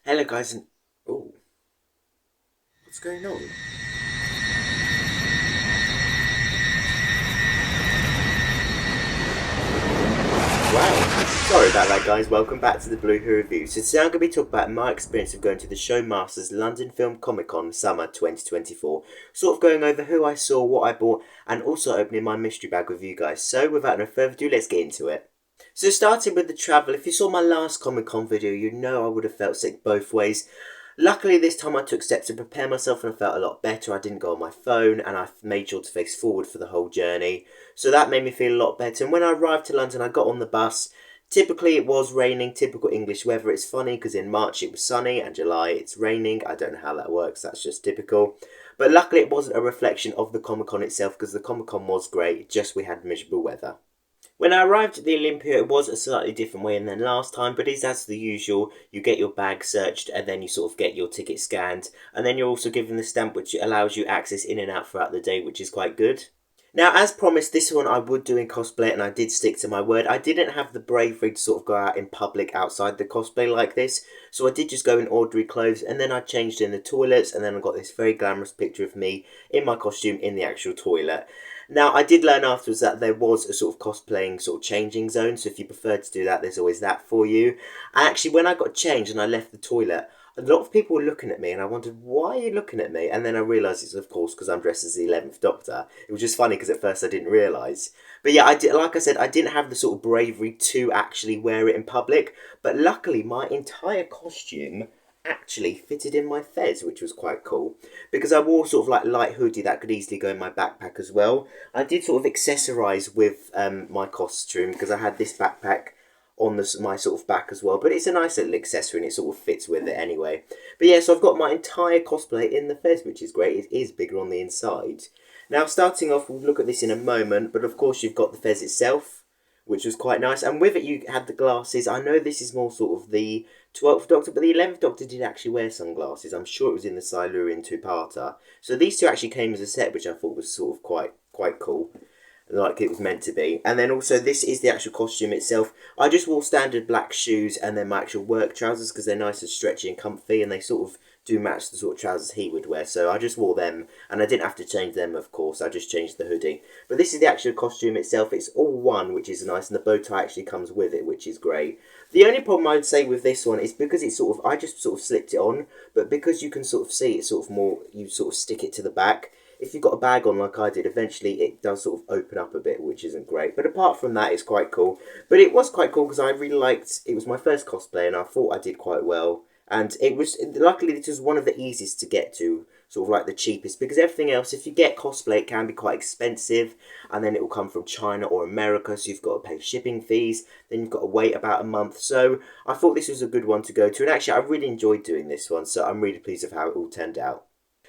Hello guys and... Oh, what's going on? Wow, sorry about that guys, welcome back to the Blue Who Review. So today I'm going to be talking about my experience of going to the Showmasters London Film Comic Con Summer 2024. Sort of going over who I saw, what I bought, and also opening my mystery bag with you guys. So without no further ado, let's get into it. So starting with the travel, if you saw my last Comic Con video, you know I would have felt sick both ways. Luckily this time I took steps to prepare myself and I felt a lot better. I didn't go on my phone and I made sure to face forward for the whole journey. So that made me feel a lot better. And when I arrived to London I got on the bus. Typically it was raining, typical English weather. It's funny because in March it was sunny and July it's raining. I don't know how that works, that's just typical. But luckily it wasn't a reflection of the Comic Con itself because the Comic Con was great, just we had miserable weather. When I arrived at the Olympia, it was a slightly different way than last time, but it's as the usual. You get your bag searched and then you sort of get your ticket scanned. And then you're also given the stamp which allows you access in and out throughout the day, which is quite good. Now, as promised, this one I would do in cosplay and I did stick to my word. I didn't have the bravery to sort of go out in public outside the cosplay like this. So I did just go in ordinary clothes and then I changed in the toilets and then I got this very glamorous picture of me in my costume in the actual toilet. Now, I did learn afterwards that there was a sort of cosplaying sort of changing zone, so if you prefer to do that, there's always that for you. And actually, when I got changed and I left the toilet, a lot of people were looking at me and I wondered, why are you looking at me? And then I realised it's, of course, because I'm dressed as the 11th Doctor. It was just funny because at first I didn't realise. But yeah, I did, like I said, I didn't have the sort of bravery to actually wear it in public. But luckily, my entire costume actually fitted in my fez, which was quite cool because I wore sort of like light hoodie that could easily go in my backpack as well. I did sort of accessorise with my costume because I had this backpack on my sort of back as well, but it's a nice little accessory and it sort of fits with it anyway. But yeah, so I've got my entire cosplay in the fez, which is great. It is bigger on the inside. Now starting off, we'll look at this in a moment, but of course you've got the fez itself, which was quite nice, and with it you had the glasses. I know this is more sort of the 12th Doctor, but the 11th Doctor did actually wear sunglasses. I'm sure it was in the Silurian two-parter. So these two actually came as a set, which I thought was sort of quite cool, like it was meant to be. And then also this is the actual costume itself. I just wore standard black shoes and then my actual work trousers because they're nice and stretchy and comfy, and they sort of do match the sort of trousers he would wear. So I just wore them and I didn't have to change them, of course. I just changed the hoodie. But this is the actual costume itself. It's all one, which is nice, and the bow tie actually comes with it, which is great. The only problem I would say with this one is because it's sort of, I just sort of slipped it on, but because you can sort of see it sort of more, you sort of stick it to the back. If you've got a bag on like I did, eventually it does sort of open up a bit, which isn't great. But apart from that, it's quite cool. But it was quite cool because I really liked, it was my first cosplay and I thought I did quite well. And it was, luckily this was one of the easiest to get to, sort of like the cheapest, because everything else, if you get cosplay, it can be quite expensive, and then it will come from China or America, so you've got to pay shipping fees, then you've got to wait about a month. So I thought this was a good one to go to, and actually I really enjoyed doing this one, so I'm really pleased with how it all turned out.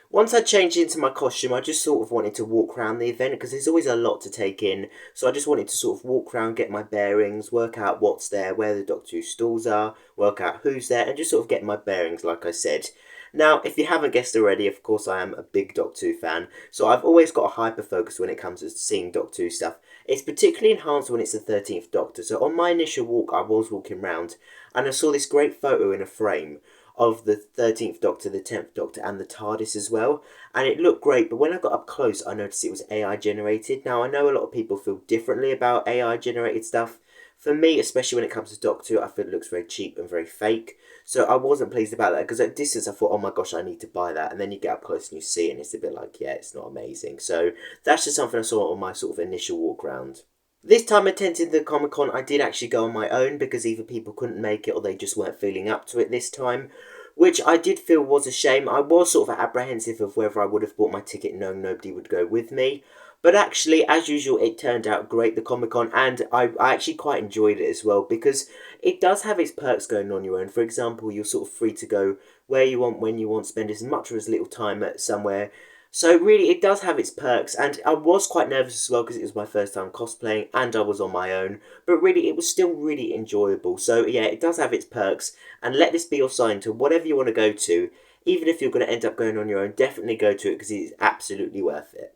Once I changed into my costume, I just sort of wanted to walk around the event because there's always a lot to take in. So I just wanted to sort of walk around, get my bearings, work out what's there, where the Doctor Who stalls are, work out who's there, and just sort of get my bearings, like I said. Now, if you haven't guessed already, of course I am a big Doctor Who fan, so I've always got a hyper focus when it comes to seeing Doctor Who stuff. It's particularly enhanced when it's the 13th Doctor, so on my initial walk I was walking round, and I saw this great photo in a frame of the 13th Doctor, the 10th Doctor, and the TARDIS as well. And it looked great, but when I got up close, I noticed it was AI generated. Now, I know a lot of people feel differently about AI generated stuff. For me, especially when it comes to Doctor Who, I feel it looks very cheap and very fake. So I wasn't pleased about that, because at distance I thought, oh my gosh, I need to buy that. And then you get up close and you see it, and it's a bit like, yeah, it's not amazing. So that's just something I saw on my sort of initial walk round. This time attending the Comic Con, I did actually go on my own because either people couldn't make it or they just weren't feeling up to it this time, which I did feel was a shame. I was sort of apprehensive of whether I would have bought my ticket knowing nobody would go with me. But actually, as usual, it turned out great, the Comic Con, and I actually quite enjoyed it as well because it does have its perks going on your own. For example, you're sort of free to go where you want, when you want, spend as much or as little time at somewhere. So really, it does have its perks, and I was quite nervous as well because it was my first time cosplaying and I was on my own. But really, it was still really enjoyable. So yeah, it does have its perks, and let this be your sign to whatever you want to go to. Even if you're going to end up going on your own, definitely go to it because it is absolutely worth it.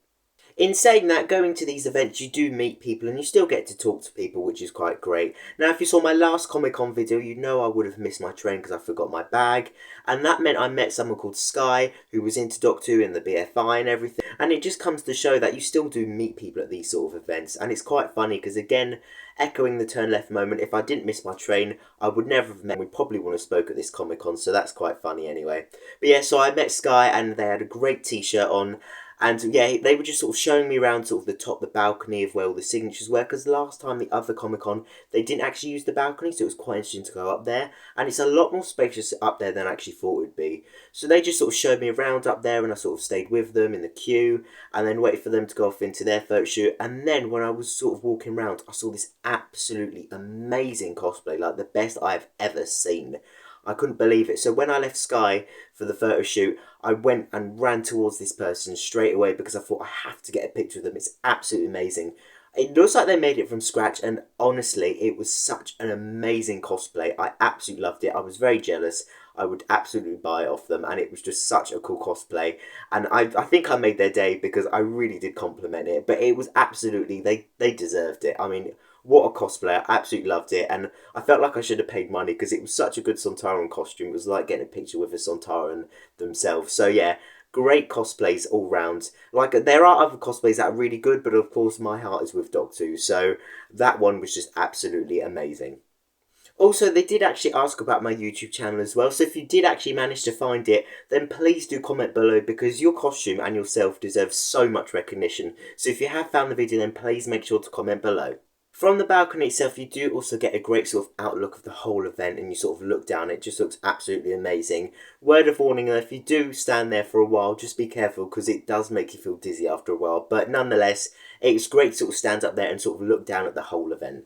In saying that, going to these events, you do meet people and you still get to talk to people, which is quite great. Now, if you saw my last Comic Con video, you know I would have missed my train because I forgot my bag. And that meant I met someone called Sky, who was into Doctor Who and the BFI and everything. And it just comes to show that you still do meet people at these sort of events. And it's quite funny because, again, echoing the turn left moment, if I didn't miss my train, I would never have met. We probably wouldn't have spoke at this Comic Con, so that's quite funny anyway. But yeah, so I met Sky and they had a great t-shirt on. And yeah, they were just sort of showing me around sort of the balcony of where all the signatures were. Because last time, the other Comic Con, they didn't actually use the balcony, so it was quite interesting to go up there. And it's a lot more spacious up there than I actually thought it would be. So they just sort of showed me around up there, and I sort of stayed with them in the queue, and then waited for them to go off into their photo shoot. And then when I was sort of walking around, I saw this absolutely amazing cosplay, like the best I've ever seen. I couldn't believe it. So when I left Sky for the photo shoot, I went and ran towards this person straight away because I thought I have to get a picture of them. It's absolutely amazing. It looks like they made it from scratch, and honestly, it was such an amazing cosplay. I absolutely loved it. I was very jealous. I would absolutely buy it off them, and it was just such a cool cosplay. And I think I made their day because I really did compliment it. But it was absolutely, they deserved it. I mean, what a cosplay. I absolutely loved it, and I felt like I should have paid money because it was such a good Sontaran costume. It was like getting a picture with a Sontaran themselves. So yeah, great cosplays all round. Like, there are other cosplays that are really good, but of course my heart is with Doctor Who, so that one was just absolutely amazing. Also, they did actually ask about my YouTube channel as well, so if you did actually manage to find it, then please do comment below because your costume and yourself deserve so much recognition. So if you have found the video, then please make sure to comment below. From the balcony itself, you do also get a great sort of outlook of the whole event, and you sort of look down, it just looks absolutely amazing. Word of warning though, if you do stand there for a while, just be careful because it does make you feel dizzy after a while, but nonetheless, it's great to sort of stand up there and sort of look down at the whole event.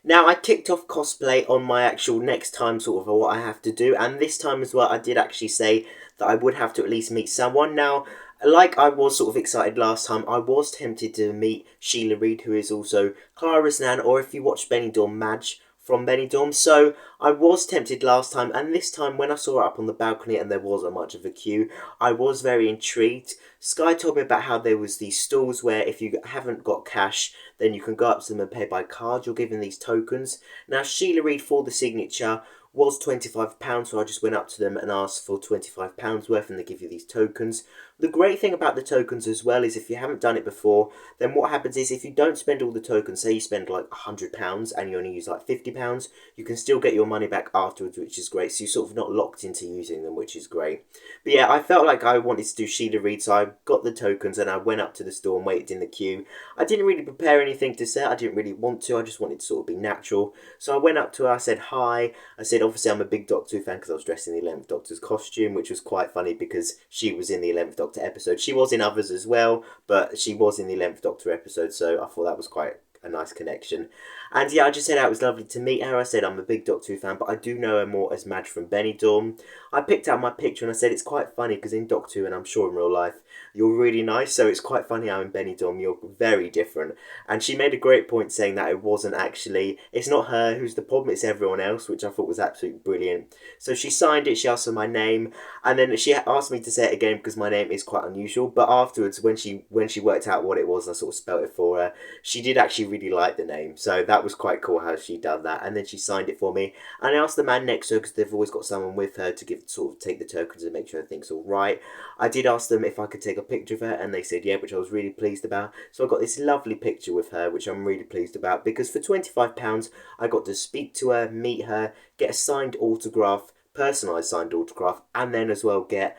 Now, I ticked off cosplay on my actual next time sort of what I have to do, and this time as well I did actually say that I would have to at least meet someone. Now, like I was sort of excited last time, I was tempted to meet Sheila Reid, who is also Clara's nan, or if you watch Benidorm, Madge from Benidorm. So I was tempted last time, and this time when I saw her up on the balcony and there wasn't much of a queue, I was very intrigued. Sky told me about how there was these stalls where if you haven't got cash, then you can go up to them and pay by card. You're given these tokens. Now, Sheila Reid for the signature was £25, so I just went up to them and asked for £25 worth, and they give you these tokens. The great thing about the tokens as well is if you haven't done it before, then what happens is if you don't spend all the tokens, say you spend like £100 and you only use like £50, you can still get your money back afterwards, which is great. So you're sort of not locked into using them, which is great. But yeah, I felt like I wanted to do Sheila Reid, so I got the tokens and I went up to the store and waited in the queue. I didn't really prepare anything to say. I didn't really want to. I just wanted to sort of be natural. So I went up to her, I said hi. I said obviously I'm a big Doctor Who fan because I was dressed in the 11th Doctor's costume, which was quite funny because she was in the 11th Doctor episode. She was in others as well, but she was in the 11th Doctor episode, so I thought that was quite a nice connection. And yeah, I just said it was lovely to meet her. I said I'm a big Doctor Who fan, but I do know her more as Madge from Benidorm. I picked out my picture and I said it's quite funny because in Doctor Who, and I'm sure in real life, you're really nice, so it's quite funny how in Benidorm you're very different. And she made a great point saying that it wasn't actually, it's not her who's the problem, it's everyone else, which I thought was absolutely brilliant. So she signed it, she asked for my name, and then she asked me to say it again because my name is quite unusual, but afterwards when she worked out what it was, I sort of spelt it for her, she did actually really like the name, so that was quite cool how she done that. And then she signed it for me, and I asked the man next to her because they've always got someone with her to give sort of take the tokens and make sure everything's all right. I did ask them if I could take a picture of her, and they said yeah, which I was really pleased about. So I got this lovely picture with her, which I'm really pleased about because for £25 I got to speak to her, meet her, get a signed autograph, personalised signed autograph, and then as well get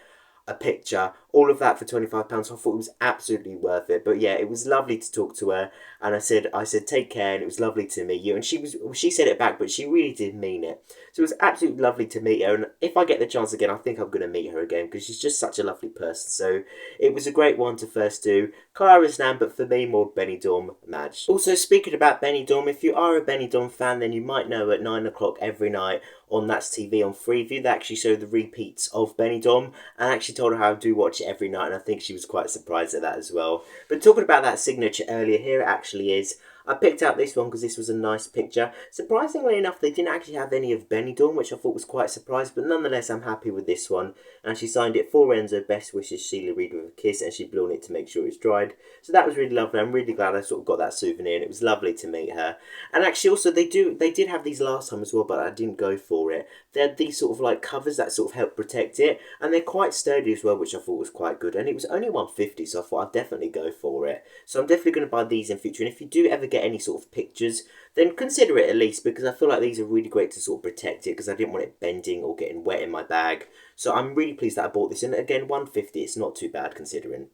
a picture, all of that for £25. So I thought it was absolutely worth it. But yeah, it was lovely to talk to her, and I said take care, and it was lovely to meet you. And she said it back, but she really did mean it. So it was absolutely lovely to meet her, and if I get the chance again, I think I'm going to meet her again because she's just such a lovely person. So it was a great one to first do. Clara's nan, but for me more Benidorm Madge. Also, speaking about Benidorm, if you are a Benidorm fan, then you might know at 9 o'clock every night on That's TV on Freeview, they actually show the repeats of Benidorm, and I actually told her how I do watch it every night, and I think she was quite surprised at that as well. But talking about that signature earlier, here it actually is. I picked out this one because this was a nice picture. Surprisingly enough, they didn't actually have any of Benidorm, which I thought was quite a surprise, but nonetheless, I'm happy with this one. And she signed it for Renzo, best wishes, Sheila Reid with a kiss, and she blew on it to make sure it's dried. So that was really lovely. I'm really glad I sort of got that souvenir, and it was lovely to meet her. And actually, also, they did have these last time as well, but I didn't go for it. They had these sort of like covers that sort of help protect it, and they're quite sturdy as well, which I thought was quite good. And it was only $150, so I thought I'd definitely go for it. So I'm definitely going to buy these in future. And if you do ever get any sort of pictures, then consider it at least, because I feel like these are really great to sort of protect it, because I didn't want it bending or getting wet in my bag. So I'm really pleased that I bought this. And again, $150, it's not too bad considering.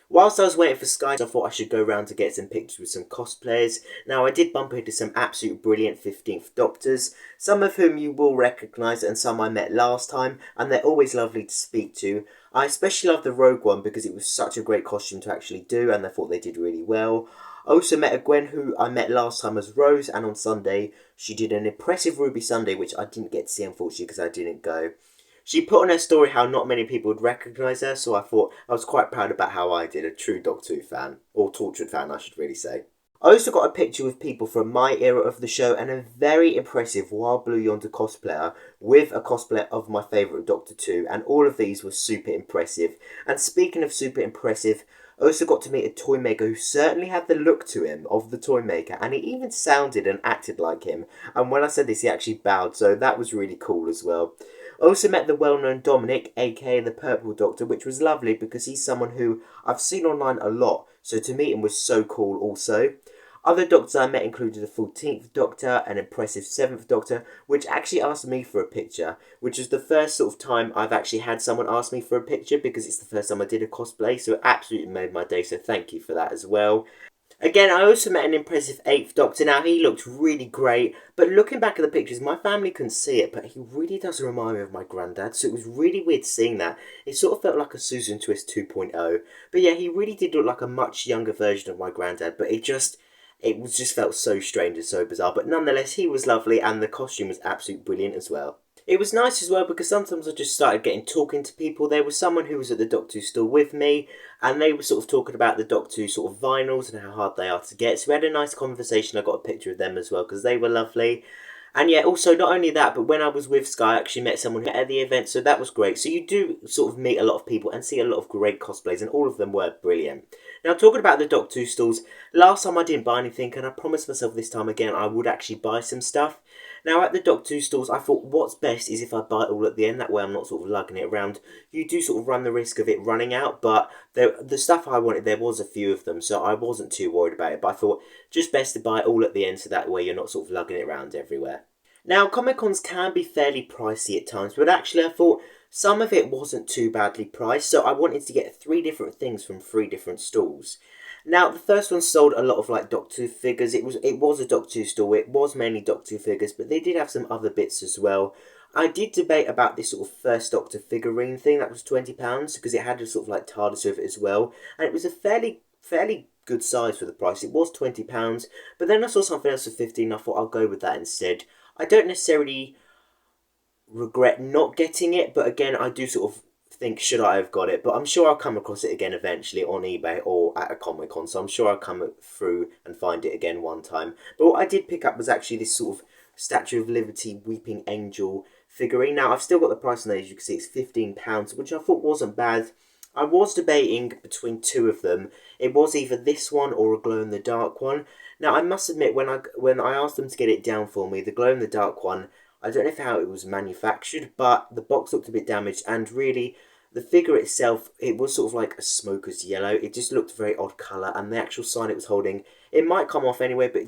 Whilst I was waiting for Sky, I thought I should go round to get some pictures with some cosplayers. Now, I did bump into some absolute brilliant 15th Doctors, some of whom you will recognise and some I met last time, and they're always lovely to speak to. I especially love the Rogue one because it was such a great costume to actually do, and I thought they did really well. I also met a Gwen who I met last time as Rose, and on Sunday she did an impressive Ruby Sunday, which I didn't get to see unfortunately because I didn't go. She put on her story how not many people would recognise her, so I thought I was quite proud about how I did, a true Doctor Who fan, or Tortured fan I should really say. I also got a picture with people from my era of the show and a very impressive Wild Blue Yonder cosplayer with a cosplay of my favourite Doctor 2, and all of these were super impressive. And speaking of super impressive, I also got to meet a toy maker who certainly had the look to him of the toy maker, and he even sounded and acted like him. And when I said this, he actually bowed, so that was really cool as well. I also met the well-known Dominic, aka the Purple Doctor, which was lovely because he's someone who I've seen online a lot, so to meet him was so cool also. Other Doctors I met included the 14th Doctor, an impressive 7th Doctor, which actually asked me for a picture, which is the first sort of time I've actually had someone ask me for a picture because it's the first time I did a cosplay, so it absolutely made my day, so thank you for that as well. Again, I also met an impressive 8th Doctor. Now, he looked really great, but looking back at the pictures, my family couldn't see it, but he really does remind me of my granddad, so it was really weird seeing that. It sort of felt like a Susan Twist 2.0. But yeah, he really did look like a much younger version of my granddad, but it just felt so strange and so bizarre. But nonetheless, he was lovely, and the costume was absolutely brilliant as well. It was nice as well because sometimes I just started talking to people. There was someone who was at the Doctor Who store with me, and they were sort of talking about the Doctor Who sort of vinyls and how hard they are to get. So we had a nice conversation. I got a picture of them as well because they were lovely. And yeah, also not only that, but when I was with Sky, I actually met someone who met at the event, so that was great. So you do sort of meet a lot of people and see a lot of great cosplays, and all of them were brilliant. Now, talking about the Doctor Who stalls, last time I didn't buy anything, and I promised myself this time again I would actually buy some stuff. Now, at the Doctor Who stalls, I thought what's best is if I buy it all at the end, that way I'm not sort of lugging it around. You do sort of run the risk of it running out, but the stuff I wanted, there was a few of them, so I wasn't too worried about it, but I thought just best to buy it all at the end, so that way you're not sort of lugging it around everywhere. Now, Comic Cons can be fairly pricey at times, but actually I thought some of it wasn't too badly priced, so I wanted to get 3 different things from 3 different stalls. Now, the first one sold a lot of like Doctor Who figures. It was a Doctor Who stall. It was mainly Doctor Who figures, but they did have some other bits as well. I did debate about this sort of first Doctor figurine thing that was £20 because it had a sort of like TARDIS with it as well, and it was a fairly good size for the price. It was £20, but then I saw something else for 15. I thought I'll go with that instead. I don't necessarily regret not getting it, but again, I do sort of think, should I have got it? But I'm sure I'll come across it again eventually on eBay or at a Comic Con, so I'm sure I'll come through and find it again one time. But what I did pick up was actually this sort of Statue of Liberty Weeping Angel figurine. Now, I've still got the price on there, as you can see, it's £15, which I thought wasn't bad. I was debating between 2 of them. It was either this one or a glow-in-the-dark one. Now, I must admit, when I asked them to get it down for me, the glow-in-the-dark one, I don't know how it was manufactured, but the box looked a bit damaged, and really, the figure itself, it was sort of like a smoker's yellow. It just looked a very odd colour, and the actual sign it was holding, it might come off anyway, but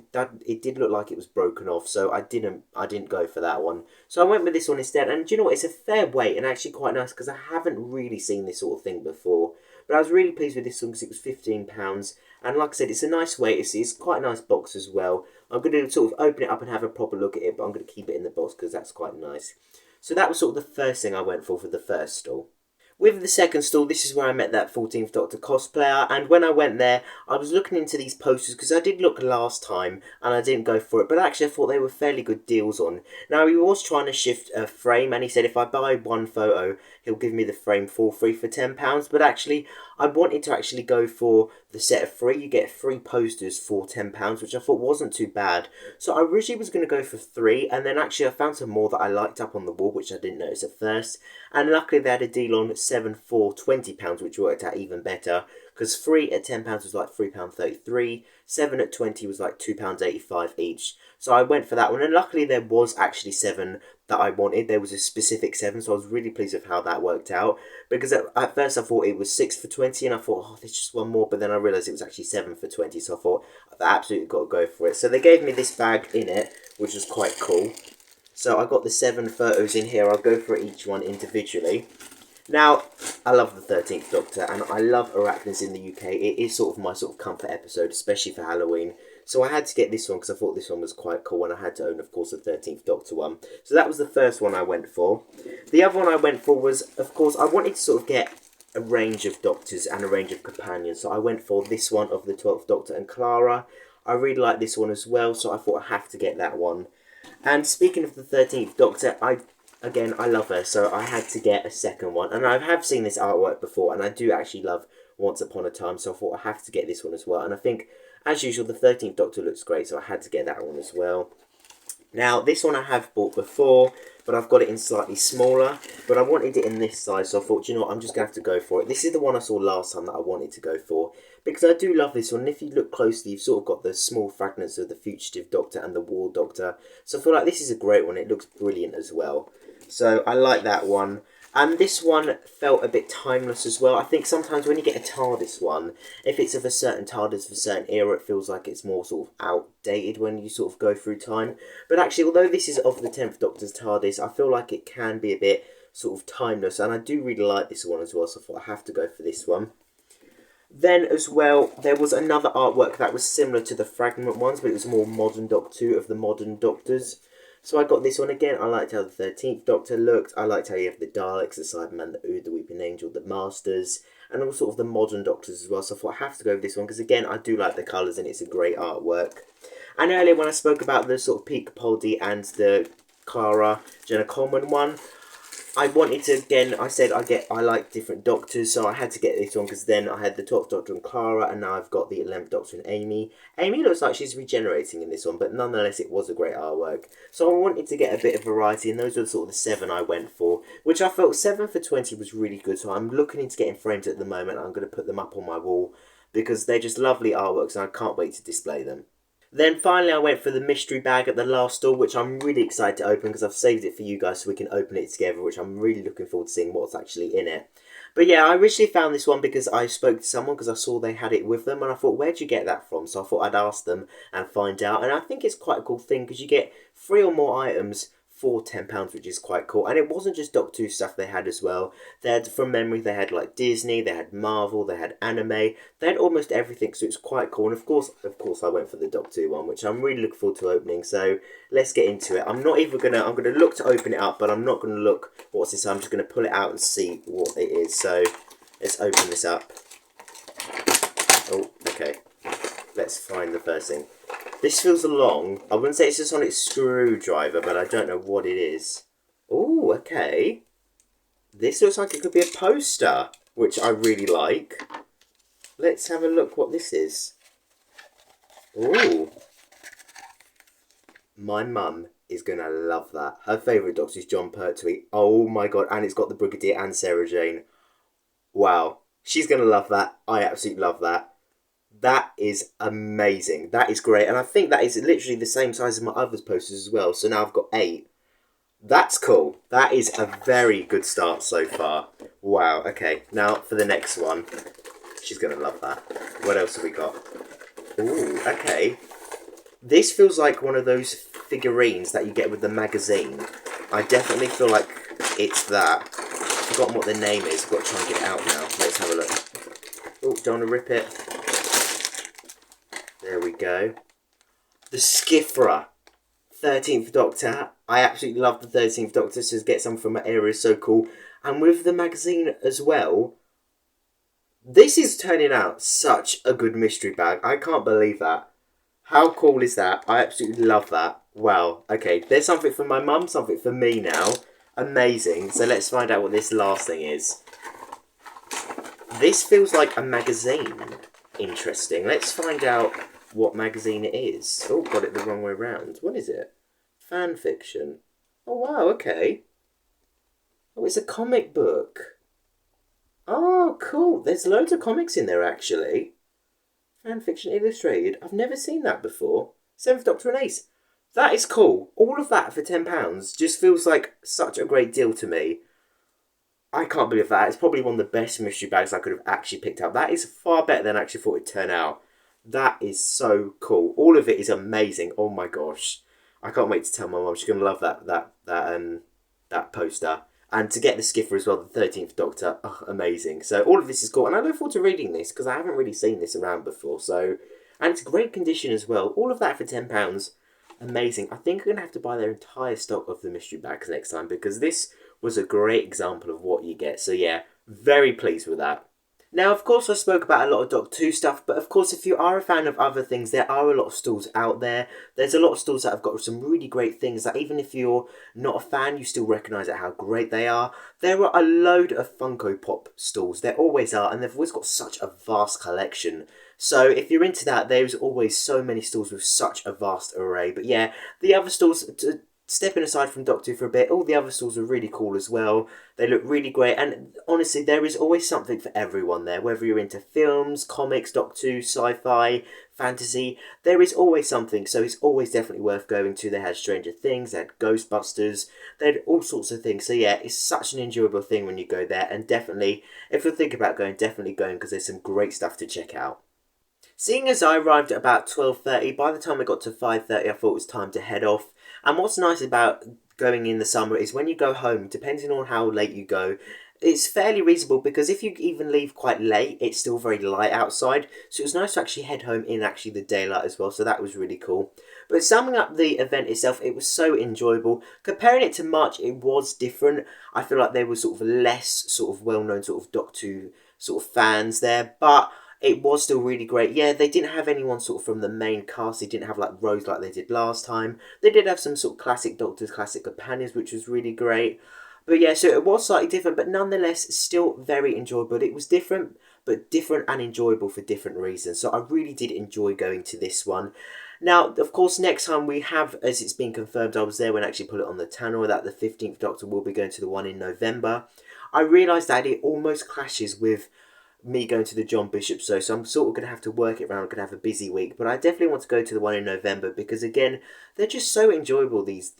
it did look like it was broken off, so I didn't go for that one. So I went with this one instead, and do you know what, it's a fair weight, and actually quite nice, because I haven't really seen this sort of thing before. But I was really pleased with this one because it was £15. And like I said, it's a nice weight. It's quite a nice box as well. I'm going to sort of open it up and have a proper look at it, but I'm going to keep it in the box because that's quite nice. So that was sort of the first thing I went for the first stall. With the second stall, this is where I met that 14th Doctor cosplayer, and when I went there, I was looking into these posters, because I did look last time, and I didn't go for it, but actually I thought they were fairly good deals on. Now, he was trying to shift a frame, and he said if I buy one photo, he'll give me the frame for free for £10, but actually, I wanted to actually go for the set of 3. You get 3 posters for £10, which I thought wasn't too bad. So I originally was going to go for 3, and then actually I found some more that I liked up on the wall, which I didn't notice at first. And luckily they had a deal on 7 for £20, which worked out even better. Because 3 at £10 was like £3.33, 7 at 20 was like £2.85 each. So I went for that one, and luckily there was actually 7 that I wanted. There was a specific 7, so I was really pleased with how that worked out. Because at first I thought it was 6 for 20, and I thought, oh, there's just one more, but then I realised it was actually 7 for 20, so I thought, I've absolutely got to go for it. So they gave me this bag in it, which was quite cool. So I got the 7 photos in here. I'll go for each one individually. Now, I love the 13th Doctor, and I love Arachnids in the UK. It is sort of my sort of comfort episode, especially for Halloween. So I had to get this one because I thought this one was quite cool, and I had to own, of course, the 13th Doctor one. So that was the first one I went for. The other one I went for was, of course, I wanted to sort of get a range of Doctors and a range of companions. So I went for this one of the 12th Doctor and Clara. I really like this one as well, so I thought I have to get that one. And speaking of the 13th Doctor, Again, I love her, so I had to get a second one. And I have seen this artwork before, and I do actually love Once Upon a Time, so I thought I have to get this one as well. And I think, as usual, the 13th Doctor looks great, so I had to get that one as well. Now, this one I have bought before, but I've got it in slightly smaller. But I wanted it in this size, so I thought, you know what, I'm just going to have to go for it. This is the one I saw last time that I wanted to go for, because I do love this one. And if you look closely, you've sort of got the small fragments of the Fugitive Doctor and the War Doctor. So I feel like this is a great one. It looks brilliant as well. So I like that one. And this one felt a bit timeless as well. I think sometimes when you get a TARDIS one, if it's of a certain TARDIS of a certain era, it feels like it's more sort of outdated when you sort of go through time. But actually, although this is of the 10th Doctor's TARDIS, I feel like it can be a bit sort of timeless. And I do really like this one as well, so I thought I have to go for this one. Then as well, there was another artwork that was similar to the fragment ones, but it was more modern Doctor 2 of the modern Doctors. So I got this one again. I liked how the 13th Doctor looked. I liked how you have the Daleks, the Cyberman, the Ood, the Weeping Angel, the Masters, and all sort of the modern Doctors as well. So I thought I have to go with this one because, again, I do like the colours and it's a great artwork. And earlier when I spoke about the sort of Pete Capaldi and the Clara Jenna Coleman one, I wanted to, again, I said I like different Doctors, so I had to get this one because then I had the 12th Doctor and Clara, and now I've got the 11th Doctor and Amy. Amy looks like she's regenerating in this one, but nonetheless it was a great artwork. So I wanted to get a bit of variety, and those were sort of the 7 I went for, which I felt 7 for 20 was really good, so I'm looking into getting frames at the moment. I'm going to put them up on my wall because they're just lovely artworks and I can't wait to display them. Then finally I went for the mystery bag at the last stall, which I'm really excited to open because I've saved it for you guys so we can open it together, which I'm really looking forward to seeing what's actually in it. But yeah, I originally found this one because I spoke to someone because I saw they had it with them, and I thought, where'd you get that from? So I thought I'd ask them and find out, and I think it's quite a cool thing because you get 3 or more items for £10, which is quite cool. And it wasn't just Doctor Who stuff they had as well. They had, from memory, they had like Disney, they had Marvel, they had anime, they had almost everything, so it's quite cool. And of course I went for the Doctor Who one, which I'm really looking forward to opening. So let's get into it. I'm gonna look to open it up, but I'm not gonna look what's this. I'm just gonna pull it out and see what it is. So let's open this up. Oh, okay. Let's find the first thing. This feels long. I wouldn't say it's a sonic screwdriver, but I don't know what it is. Oh, okay. This looks like it could be a poster, which I really like. Let's have a look what this is. Oh. My mum is going to love that. Her favourite Doctor is John Pertwee. Oh my god, and it's got the Brigadier and Sarah Jane. Wow. She's going to love that. I absolutely love that. That is amazing. That is great. And I think that is literally the same size as my other posters as well. So now I've got 8. That's cool. That is a very good start so far. Wow. Okay. Now for the next one. She's going to love that. What else have we got? Ooh, okay. This feels like one of those figurines that you get with the magazine. I definitely feel like it's that. I've forgotten what the name is. I've got to try and get it out now. Let's have a look. Oh, don't want to rip it. There we go. The Skifra, 13th Doctor. I absolutely love the 13th Doctor, so to get some from my era is so cool. And with the magazine as well, this is turning out such a good mystery bag. I can't believe that. How cool is that? I absolutely love that. Wow. Okay, there's something for my mum, something for me now. Amazing. So let's find out what this last thing is. This feels like a magazine. Interesting. Let's find out what magazine it is. Oh, got it the wrong way around. What is it? Fan fiction. Oh, wow, okay. Oh, it's a comic book. Oh, cool. There's loads of comics in there, actually. Fan fiction illustrated. I've never seen that before. Seventh Doctor and Ace. That is cool. All of that for £10 just feels like such a great deal to me. I can't believe that. It's probably one of the best mystery bags I could have actually picked up. That is far better than I actually thought it'd turn out. That is so cool. All of it is amazing. Oh my gosh. I can't wait to tell my mum. She's going to love that poster. And to get the skiffer as well, the 13th Doctor. Oh, amazing. So all of this is cool. And I look forward to reading this because I haven't really seen this around before. So, and it's great condition as well. All of that for £10. Amazing. I think I'm going to have to buy their entire stock of the mystery bags next time because this was a great example of what you get. So yeah, very pleased with that. Now, of course, I spoke about a lot of Doctor Who stuff, but of course, if you are a fan of other things, there are a lot of stalls out there. There's a lot of stalls that have got some really great things that even if you're not a fan, you still recognise how great they are. There are a load of Funko Pop stalls. There always are, and they've always got such a vast collection. So if you're into that, there's always so many stalls with such a vast array. But yeah, the other stalls, stepping aside from Doctor Who for a bit, all the other stalls are really cool as well. They look really great, and honestly, there is always something for everyone there. Whether you're into films, comics, Doctor Who, sci-fi, fantasy, there is always something, so it's always definitely worth going to. They had Stranger Things, they had Ghostbusters, they had all sorts of things. So yeah, it's such an enjoyable thing when you go there, and definitely, if you think about going, definitely going, because there's some great stuff to check out. Seeing as I arrived at about 12:30, by the time I got to 5:30, I thought it was time to head off. And what's nice about going in the summer is when you go home, depending on how late you go, it's fairly reasonable because if you even leave quite late, it's still very light outside. So it was nice to actually head home in actually the daylight as well. So that was really cool. But summing up the event itself, it was so enjoyable. Comparing it to March, it was different. I feel like there was sort of less sort of well-known sort of Doctor Who sort of fans there. But it was still really great. Yeah, they didn't have anyone sort of from the main cast. They didn't have like Rose like they did last time. They did have some sort of classic Doctors, classic companions, which was really great. But yeah, so it was slightly different, but nonetheless still very enjoyable. It was different, but different and enjoyable for different reasons. So I really did enjoy going to this one. Now, of course, next time we have, as it's been confirmed, I was there when I actually put it on the channel, that the 15th Doctor will be going to the one in November. I realised that it almost clashes with me going to the John Bishop show, so I'm sort of going to have to work it around. I'm going to have a busy week, but I definitely want to go to the one in November because again, they're just so enjoyable, these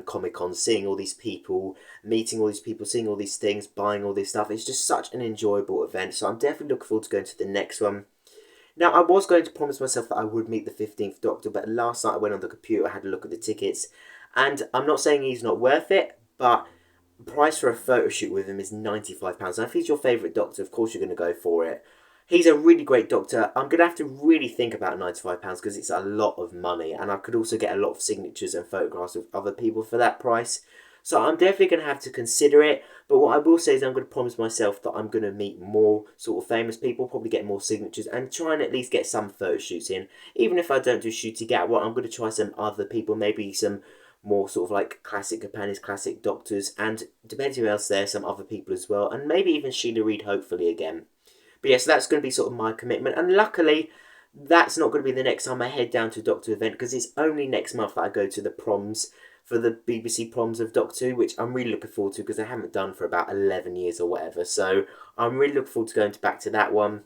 Comic Cons, seeing all these people, meeting all these people, seeing all these things, buying all this stuff. It's just such an enjoyable event, so I'm definitely looking forward to going to the next one. Now, I was going to promise myself that I would meet the 15th Doctor, but last night I went on the computer, I had a look at the tickets, and I'm not saying he's not worth it, but the price for a photo shoot with him is £95. Now, if he's your favourite Doctor, of course you're going to go for it. He's a really great Doctor. I'm going to have to really think about £95 because it's a lot of money. And I could also get a lot of signatures and photographs of other people for that price. So I'm definitely going to have to consider it. But what I will say is I'm going to promise myself that I'm going to meet more sort of famous people, probably get more signatures, and try and at least get some photo shoots in. Even if I don't do shooting out, well, I'm going to try some other people, maybe some more sort of like classic companions, classic Doctors, and depending who else there, some other people as well, and maybe even Sheila Reid hopefully again. But yeah, so that's going to be sort of my commitment, and luckily that's not going to be the next time I head down to a Doctor event because it's only next month that I go to the proms for the BBC proms of Doctor Who, which I'm really looking forward to because I haven't done for about 11 years or whatever, so I'm really looking forward to going back to that one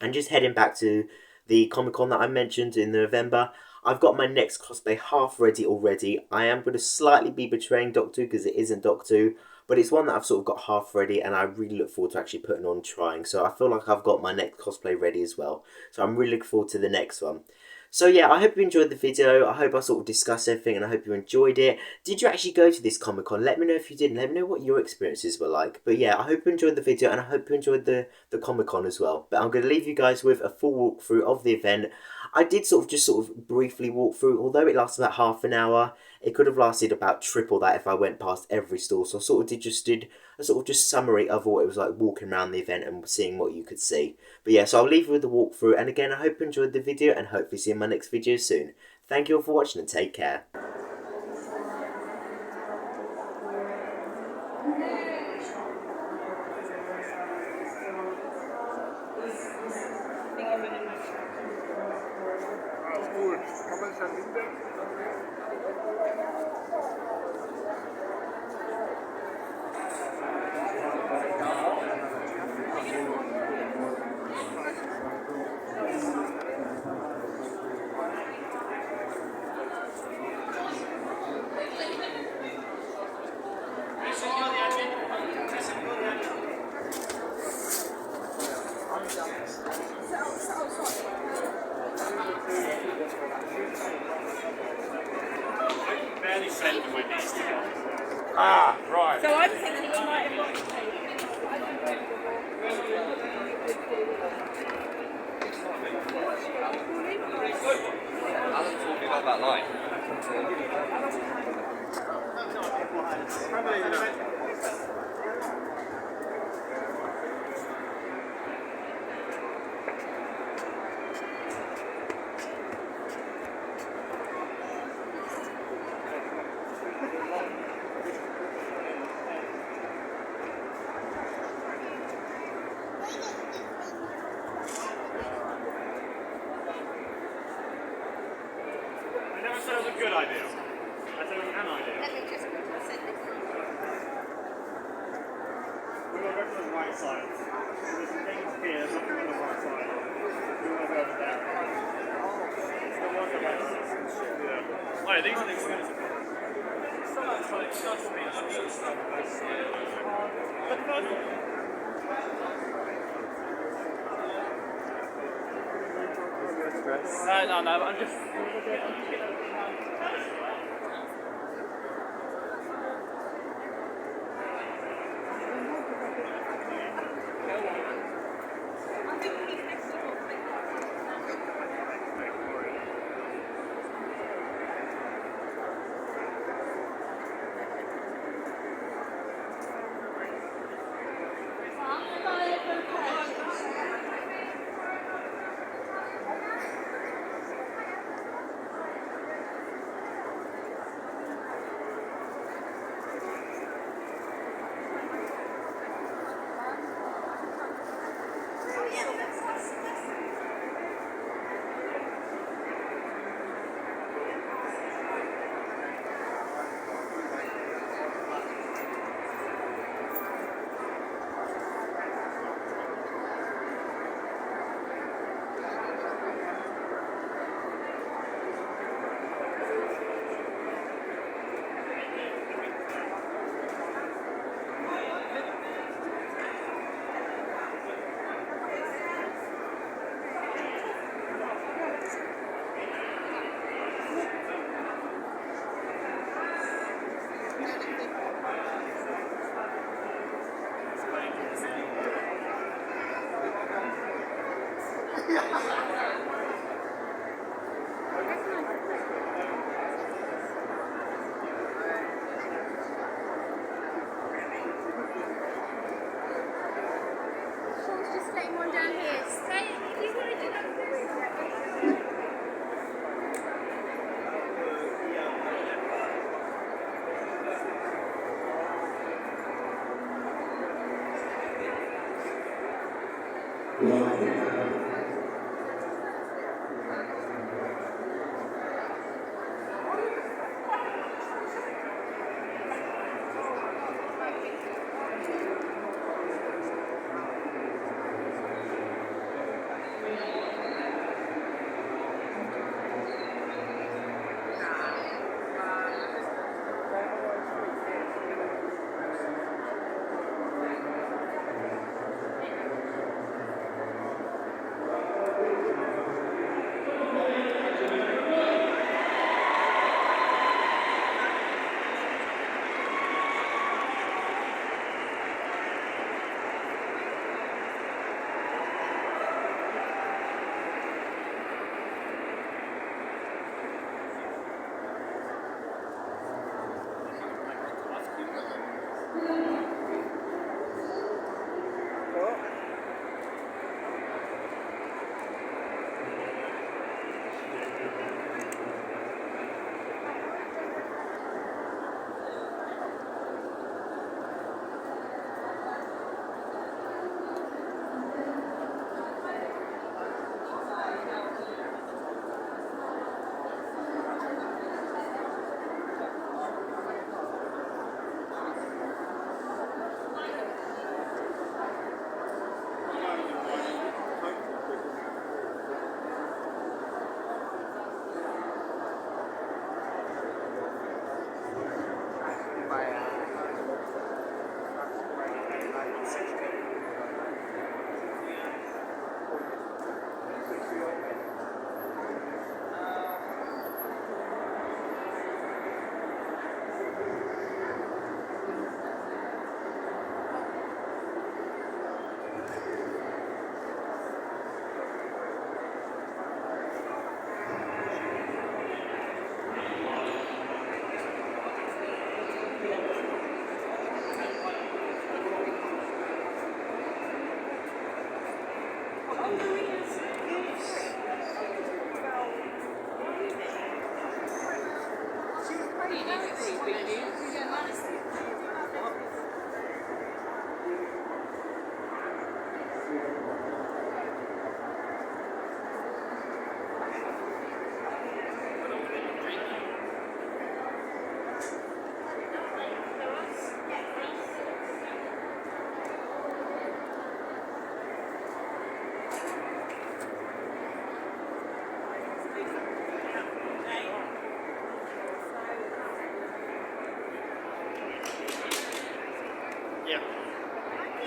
and just heading back to the Comic Con that I mentioned in November. I've got my next cosplay half ready already. I am going to slightly be betraying Doctor Who because it isn't Doctor Who, but it's one that I've sort of got half ready and I really look forward to actually putting on trying. So I feel like I've got my next cosplay ready as well. So I'm really looking forward to the next one. So yeah, I hope you enjoyed the video. I hope I sort of discussed everything and I hope you enjoyed it. Did you actually go to this Comic Con? Let me know if you did. Let me know what your experiences were like. But yeah, I hope you enjoyed the video and I hope you enjoyed the Comic Con as well. But I'm going to leave you guys with a full walkthrough of the event. I did just briefly walk through, although it lasted about half an hour. it could have lasted about triple that if I went past every stall. So I sort of did a sort of just summary of what it was like walking around the event and seeing what you could see. But yeah, so I'll leave you with the walkthrough, and again, I hope you enjoyed the video and hopefully see you in my next video soon. Thank you all for watching and take care. Ah, right. So I'm thinking we might have got Alan's talking about that line. I never said it was a good idea. I said it was an idea. Let me just send this. We want to go to the right side. There's some things here, nothing on the right side. We want to go over there. It's the one that yeah. Alright, these things we're going to No, I'm just...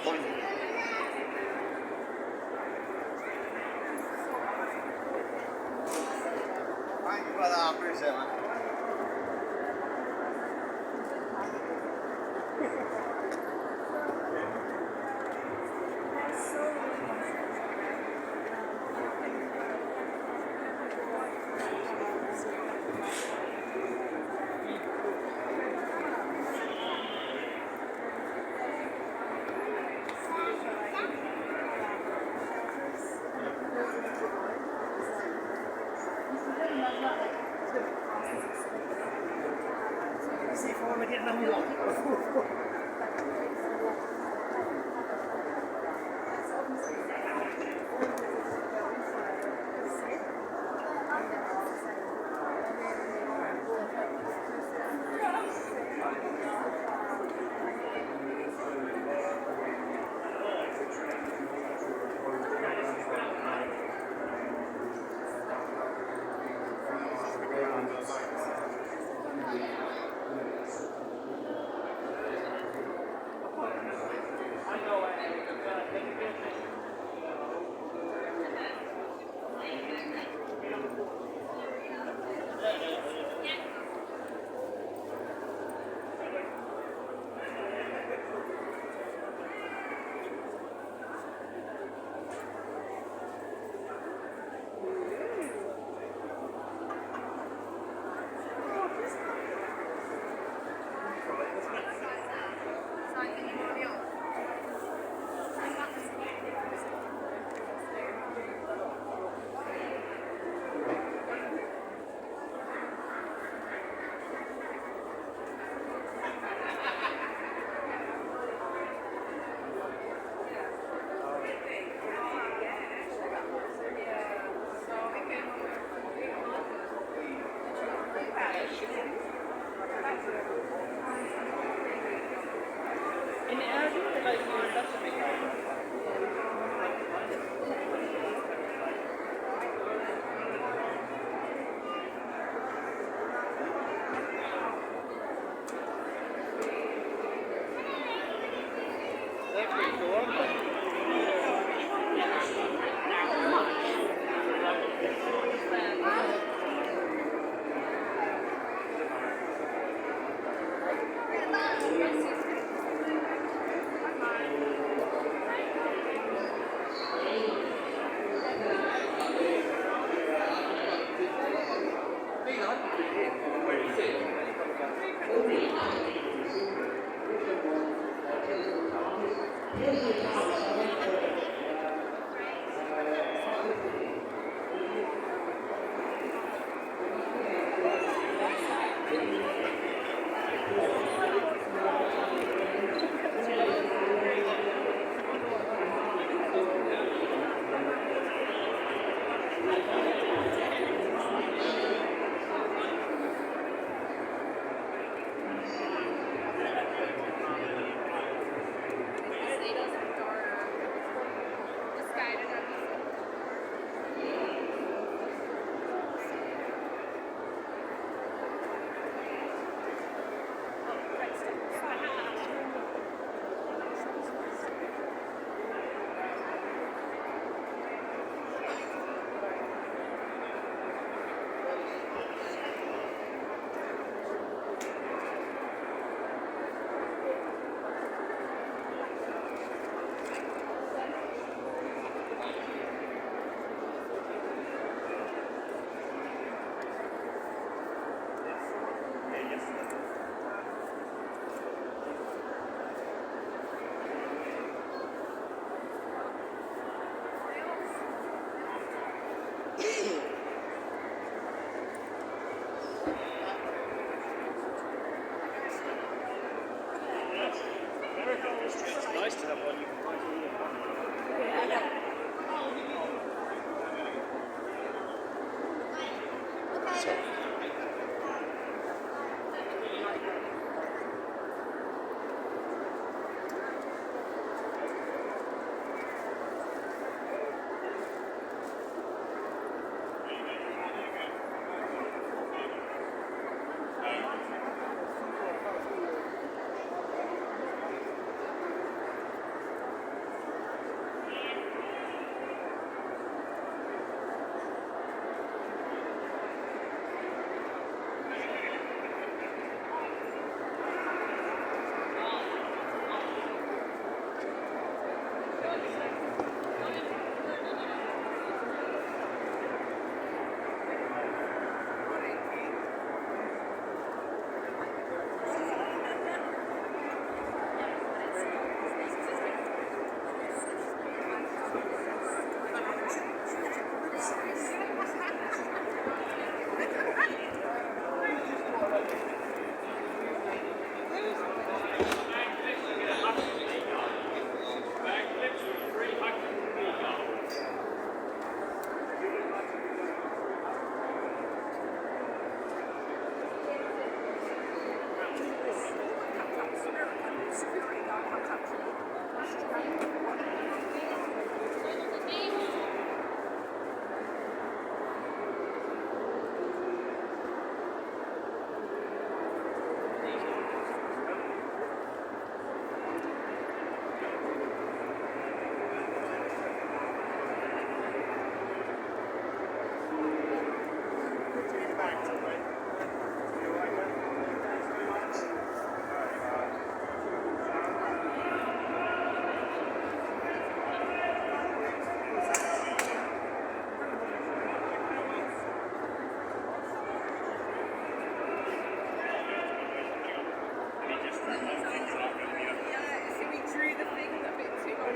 Thank you for that, I appreciate it, man. See if I want to get number one.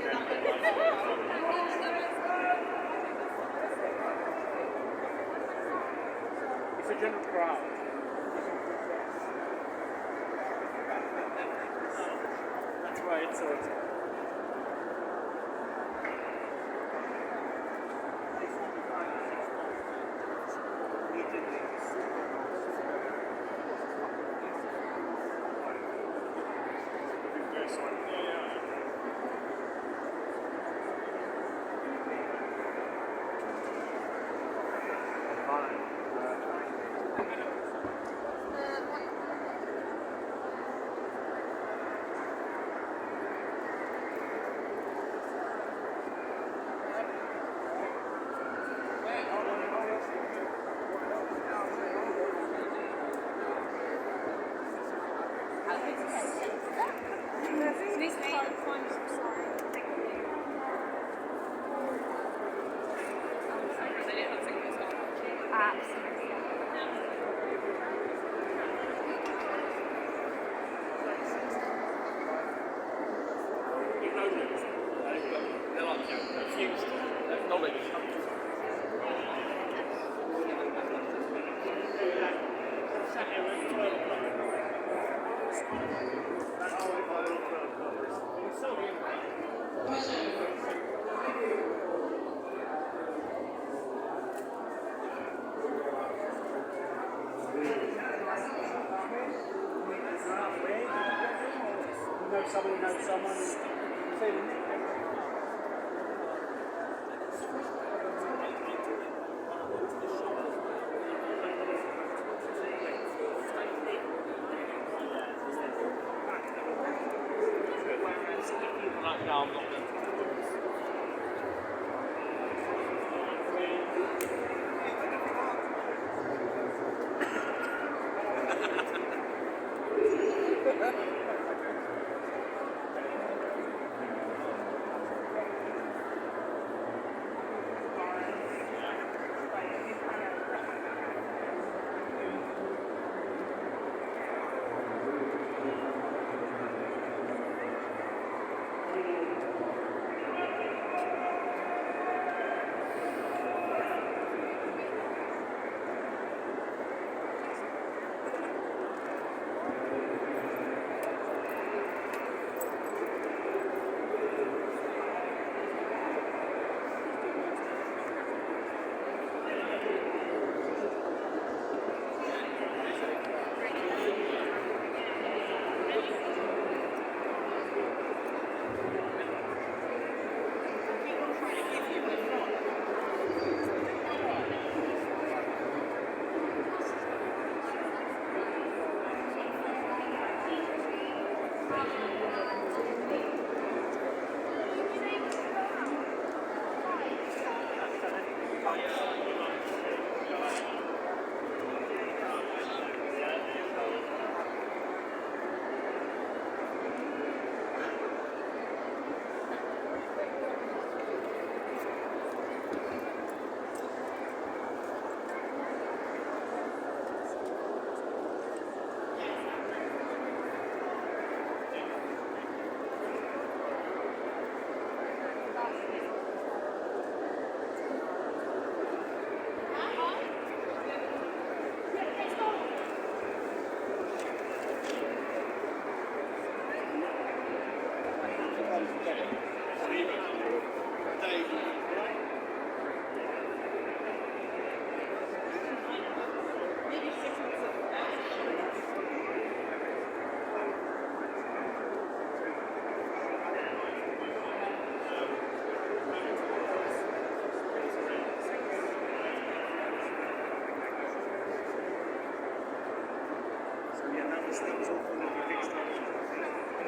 It's a general crowd. That's right, so it's someone knows someone.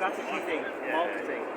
That's a key thing, marketing.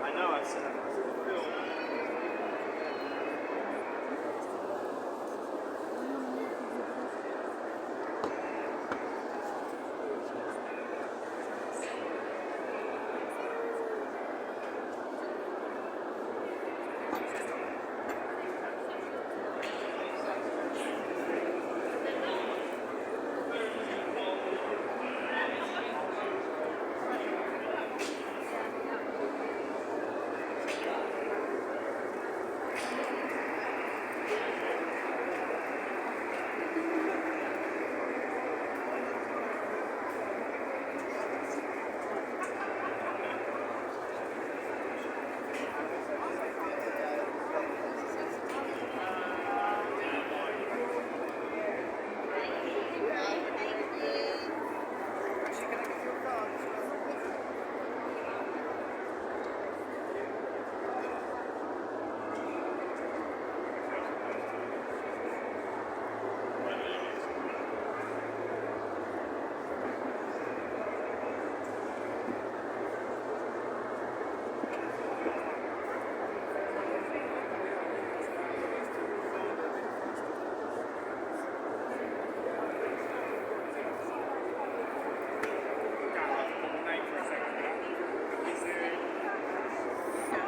I know, I've seen it.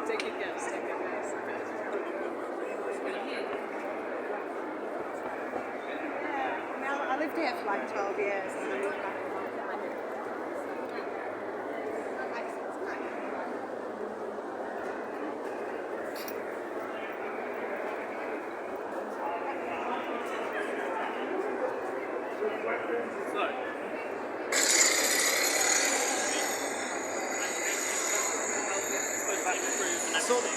Take a guess. Take a guess. I lived here for like 12 years. And I moved back a long time. I saw the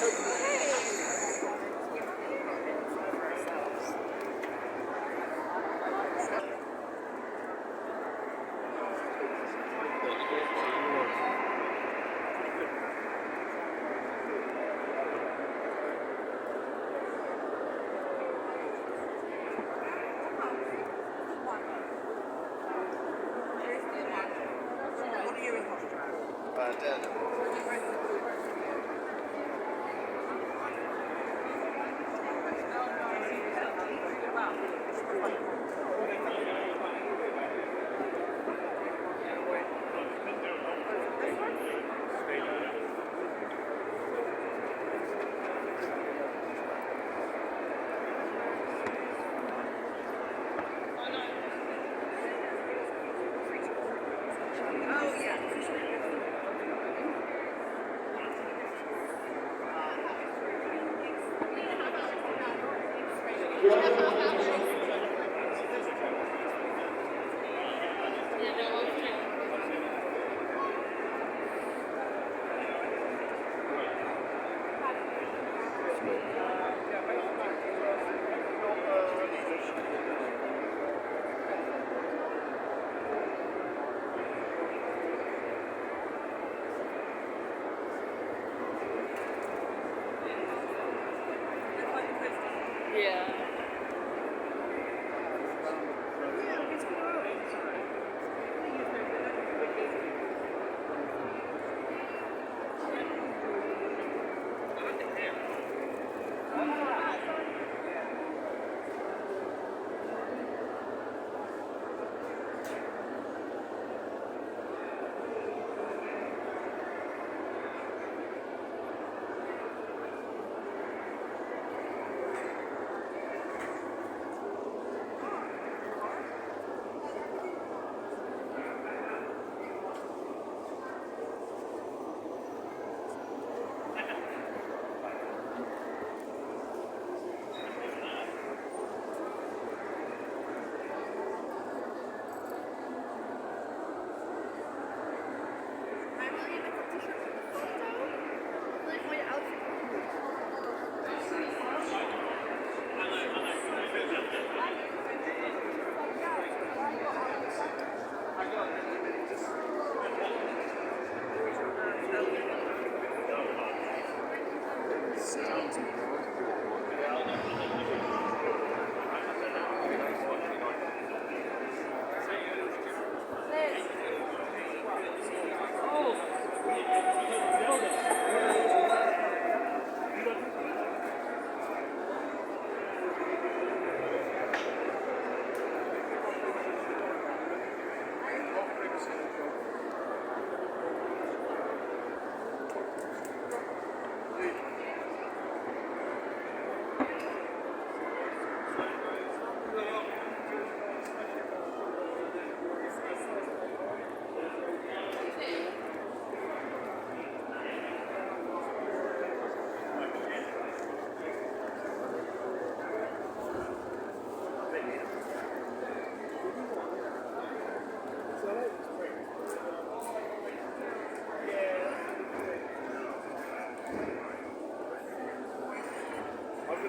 Yeah.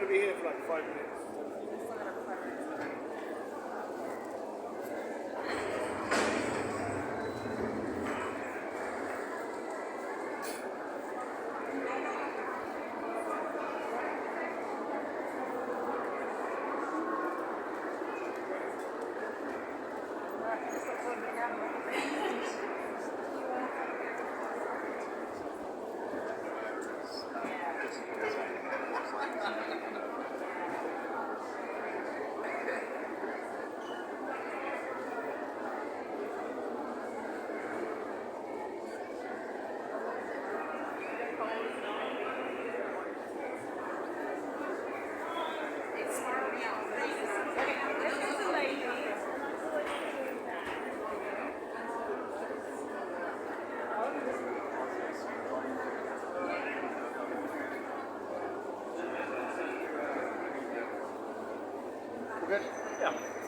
going to be here for like 5 minutes. Good? Yeah.